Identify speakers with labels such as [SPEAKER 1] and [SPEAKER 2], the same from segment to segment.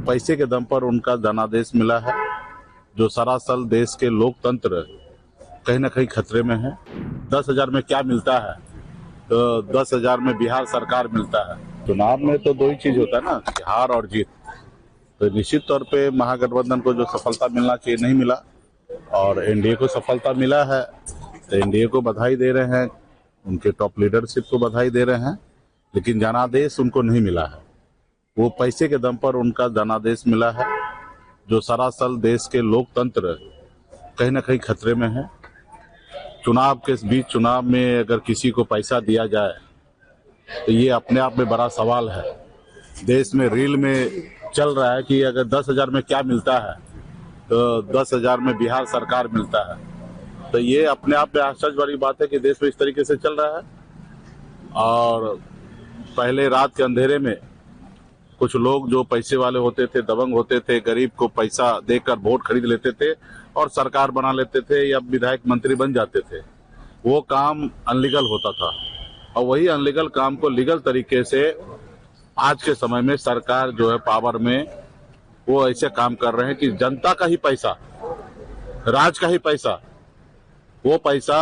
[SPEAKER 1] पैसे के दम पर उनका जनादेश मिला है, जो सरासल देश के लोकतंत्र कहीं ना कहीं खतरे में है। 10,000 में क्या मिलता है, तो 10,000 में बिहार सरकार मिलता है। चुनाव में तो दो ही चीज होता है ना, हार और जीत। तो निश्चित तौर पे महागठबंधन को जो सफलता मिलना चाहिए नहीं मिला, और एनडीए को सफलता मिला है। तो एनडीए को बधाई दे रहे हैं, उनके टॉप लीडरशिप को बधाई दे रहे हैं, लेकिन जनादेश उनको नहीं मिला है। वो पैसे के दम पर उनका जनादेश मिला है, जो सरासल देश के लोकतंत्र कहीं ना कहीं खतरे में है। चुनाव के बीच चुनाव में अगर किसी को पैसा दिया जाए तो ये अपने आप में बड़ा सवाल है। देश में रील में चल रहा है कि अगर 10,000 में क्या मिलता है, तो 10,000 में बिहार सरकार मिलता है। तो ये अपने आप में आश्चर्य वाली बात है कि देश में इस तरीके से चल रहा है। और पहले रात के अंधेरे में कुछ लोग जो पैसे वाले होते थे, दबंग होते थे, गरीब को पैसा देकर वोट खरीद लेते थे और सरकार बना लेते थे या विधायक मंत्री बन जाते थे। वो काम अनलीगल होता था, और वही अनलीगल काम को लीगल तरीके से आज के समय में सरकार जो है पावर में, वो ऐसे काम कर रहे हैं कि जनता का ही पैसा, राज का ही पैसा, वो पैसा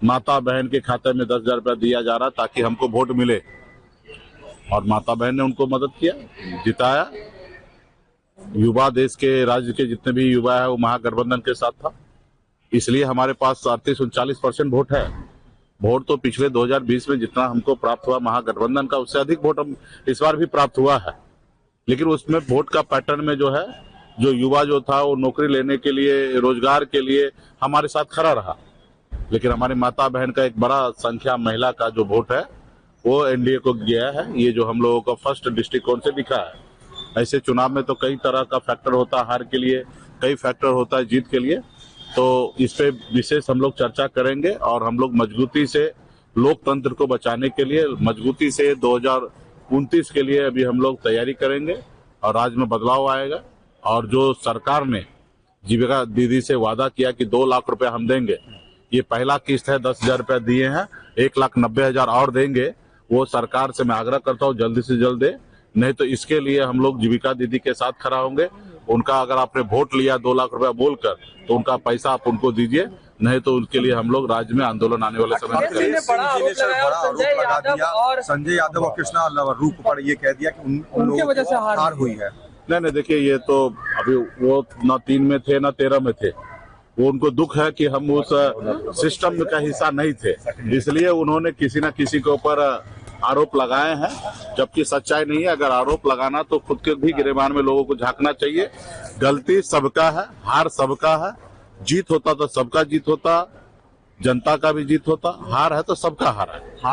[SPEAKER 1] माता बहन के खाते में 10,000 रुपया दिया जा रहा ताकि हमको वोट मिले। और माता बहन ने उनको मदद किया, जिताया। युवा, देश के राज्य के जितने भी युवा है वो महागठबंधन के साथ था, इसलिए हमारे पास 38-39% वोट है। वोट तो पिछले 2020 में जितना हमको प्राप्त हुआ महागठबंधन का, उससे अधिक वोट हम इस बार भी प्राप्त हुआ है। लेकिन उसमें वोट का पैटर्न में जो है, जो युवा जो था वो नौकरी लेने के लिए, रोजगार के लिए हमारे साथ खड़ा रहा। लेकिन हमारी माता बहन का एक बड़ा संख्या महिला का जो वोट है वो एनडीए को गया है। ये जो हम लोगों का फर्स्ट दृष्टिकोण से दिखा है। ऐसे चुनाव में तो कई तरह का फैक्टर होता है, हार के लिए कई फैक्टर होता है, जीत के लिए। तो इस पे विशेष हम लोग चर्चा करेंगे, और हम लोग मजबूती से लोकतंत्र को बचाने के लिए, मजबूती से 2029 के लिए अभी हम लोग तैयारी करेंगे, और राज्य में बदलाव आएगा। और जो सरकार ने जीविका दीदी से वादा किया कि 2 लाख रुपया हम देंगे, ये पहला किस्त है, 10,000 रुपया दिए हैं, 1,90,000 और देंगे। वो सरकार से मैं आग्रह करता हूँ जल्दी से जल्द दे, नहीं तो इसके लिए हम लोग जीविका दीदी के साथ खड़ा होंगे। उनका अगर आपने वोट लिया 2 लाख रुपया बोलकर, तो उनका पैसा आप उनको दीजिए, नहीं तो उनके लिए हम लोग राज्य में आंदोलन आने वाले समय में करेंगे।
[SPEAKER 2] संजय यादव और कृष्णा रूप पर ये कह दिया कि उनकी वजह से हार हुई है।
[SPEAKER 1] नहीं, देखिए, ये तो अभी वो ना 3 में थे ना 13 में थे। वो उनको दुख है कि हम उस सिस्टम का हिस्सा नहीं थे, इसलिए उन्होंने किसी न किसी के ऊपर आरोप लगाए हैं, जबकि सच्चाई नहीं है। अगर आरोप लगाना तो खुद के भी गिरेबान में लोगों को झांकना चाहिए। गलती सबका है, हार सबका है। जीत होता तो सबका जीत होता, जनता का भी जीत होता। हार है तो सबका हार है।